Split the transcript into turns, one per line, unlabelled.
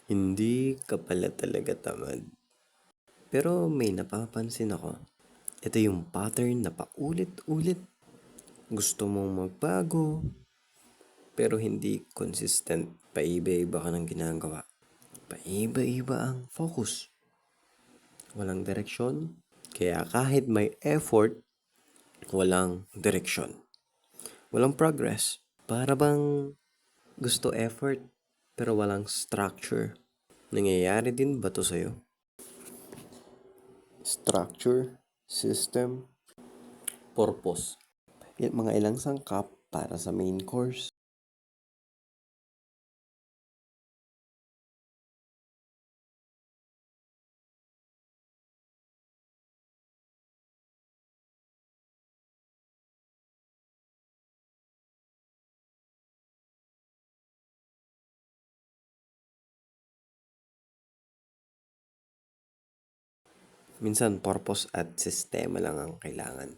Hindi ka pala talaga tamad. Pero may napapansin ako. Ito yung pattern na paulit-ulit. Gusto mong magbago, pero hindi consistent. Paiba-iba ka ng ginagawa. Paiba-iba ang focus. Walang direksyon. Kaya kahit may effort, walang direksyon. Walang progress. Para bang gusto effort, pero walang structure. Nangyayari din ba to sa'yo? Structure, system, purpose. Mga ilang sangkap para sa main course. Minsan, purpose at sistema lang ang kailangan.